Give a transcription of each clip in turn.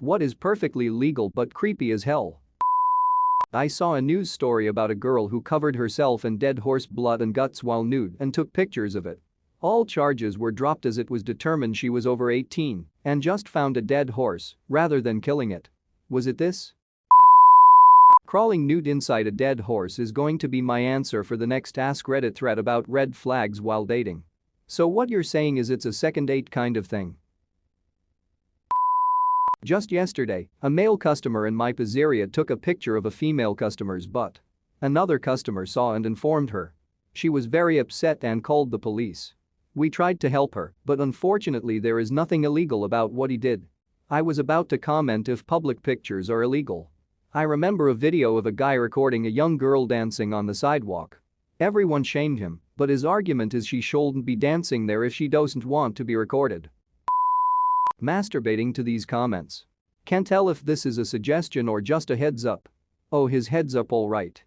What is perfectly legal but creepy as hell? I saw a news story about a girl who covered herself in dead horse blood and guts while nude and took pictures of it. All charges were dropped as it was determined she was over 18 and just found a dead horse rather than killing it. Was it this? Crawling nude inside a dead horse is going to be my answer for the next AskReddit thread about red flags while dating. So what you're saying is it's a second date kind of thing? Just yesterday, a male customer in my pizzeria took a picture of a female customer's butt. Another customer saw and informed her. She was very upset and called the police. We tried to help her, but unfortunately there is nothing illegal about what he did. I was about to comment if public pictures are illegal. I remember a video of a guy recording a young girl dancing on the sidewalk. Everyone shamed him, but his argument is she shouldn't be dancing there if she doesn't want to be recorded. Masturbating to these comments. Can't tell if this is a suggestion or just a heads up. Oh, his heads up alright.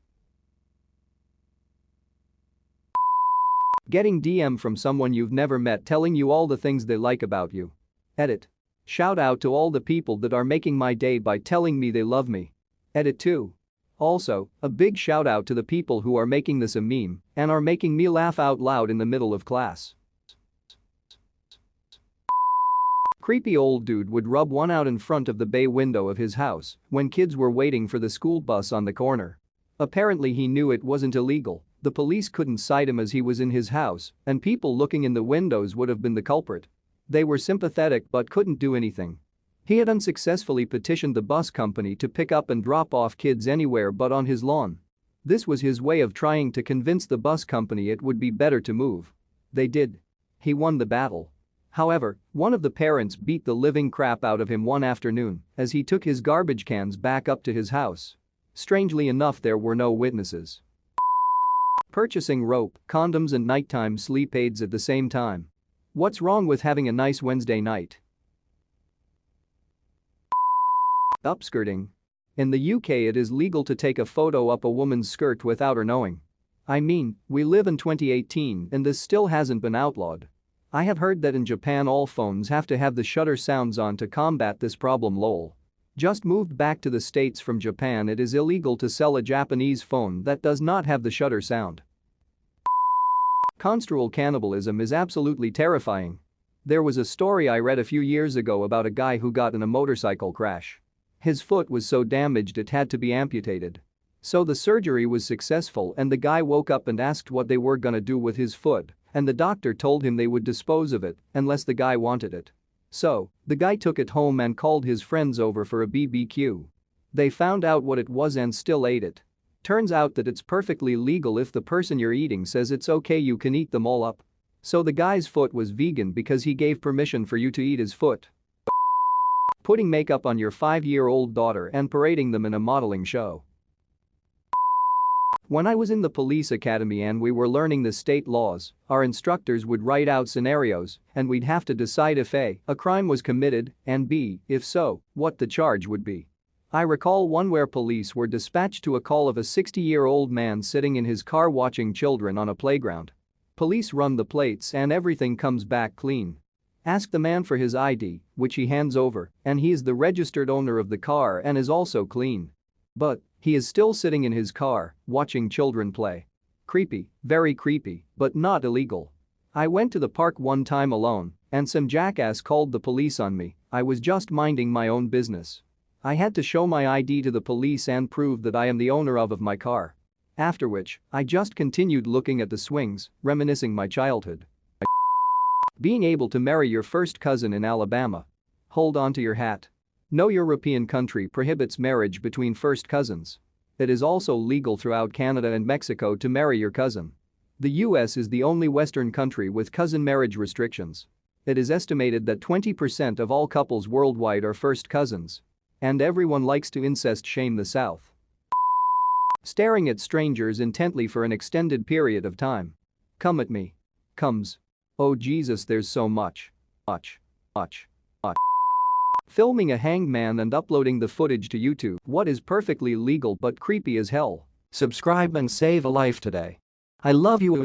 Getting DM from someone you've never met telling you all the things they like about you. Edit. Shout out to all the people that are making my day by telling me they love me. Edit 2. Also, a big shout out to the people who are making this a meme and are making me laugh out loud in the middle of class. Creepy old dude would rub one out in front of the bay window of his house when kids were waiting for the school bus on the corner. Apparently he knew it wasn't illegal, the police couldn't cite him as he was in his house and people looking in the windows would have been the culprit. They were sympathetic but couldn't do anything. He had unsuccessfully petitioned the bus company to pick up and drop off kids anywhere but on his lawn. This was his way of trying to convince the bus company it would be better to move. They did. He won the battle. However, one of the parents beat the living crap out of him one afternoon as he took his garbage cans back up to his house. Strangely enough, there were no witnesses. Purchasing rope, condoms and nighttime sleep aids at the same time. What's wrong with having a nice Wednesday night? Upskirting. In the UK it is legal to take a photo up a woman's skirt without her knowing. I mean, we live in 2018 and this still hasn't been outlawed. I have heard that in Japan all phones have to have the shutter sounds on to combat this problem lol. Just moved back to the States from Japan, it is illegal to sell a Japanese phone that does not have the shutter sound. Consensual cannibalism is absolutely terrifying. There was a story I read a few years ago about a guy who got in a motorcycle crash. His foot was so damaged it had to be amputated. So the surgery was successful and the guy woke up and asked what they were gonna do with his foot, and the doctor told him they would dispose of it unless the guy wanted it. So, the guy took it home and called his friends over for a BBQ. They found out what it was and still ate it. Turns out that it's perfectly legal if the person you're eating says it's okay, you can eat them all up. So the guy's foot was vegan because he gave permission for you to eat his foot. Putting makeup on your 5-year-old daughter and parading them in a modeling show. When I was in the police academy and we were learning the state laws, our instructors would write out scenarios and we'd have to decide if A, a crime was committed, and B, if so, what the charge would be. I recall one where police were dispatched to a call of a 60-year-old man sitting in his car watching children on a playground. Police run the plates and everything comes back clean. Ask the man for his ID, which he hands over, and he is the registered owner of the car and is also clean. But he is still sitting in his car, watching children play. Creepy, very creepy, but not illegal. I went to the park one time alone, and some jackass called the police on me. I was just minding my own business. I had to show my ID to the police and prove that I am the owner of my car. After which, I just continued looking at the swings, reminiscing my childhood. Being able to marry your first cousin in Alabama. Hold on to your hat. No European country prohibits marriage between first cousins. It is also legal throughout Canada and Mexico to marry your cousin. The US is the only Western country with cousin marriage restrictions. It is estimated that 20% of all couples worldwide are first cousins. And everyone likes to incest shame the South. Staring at strangers intently for an extended period of time. Come at me. Comes. Oh Jesus, there's so much. Much. Filming a hanged man and uploading the footage to YouTube. What is perfectly legal but creepy as hell? Subscribe and save a life today. I love you.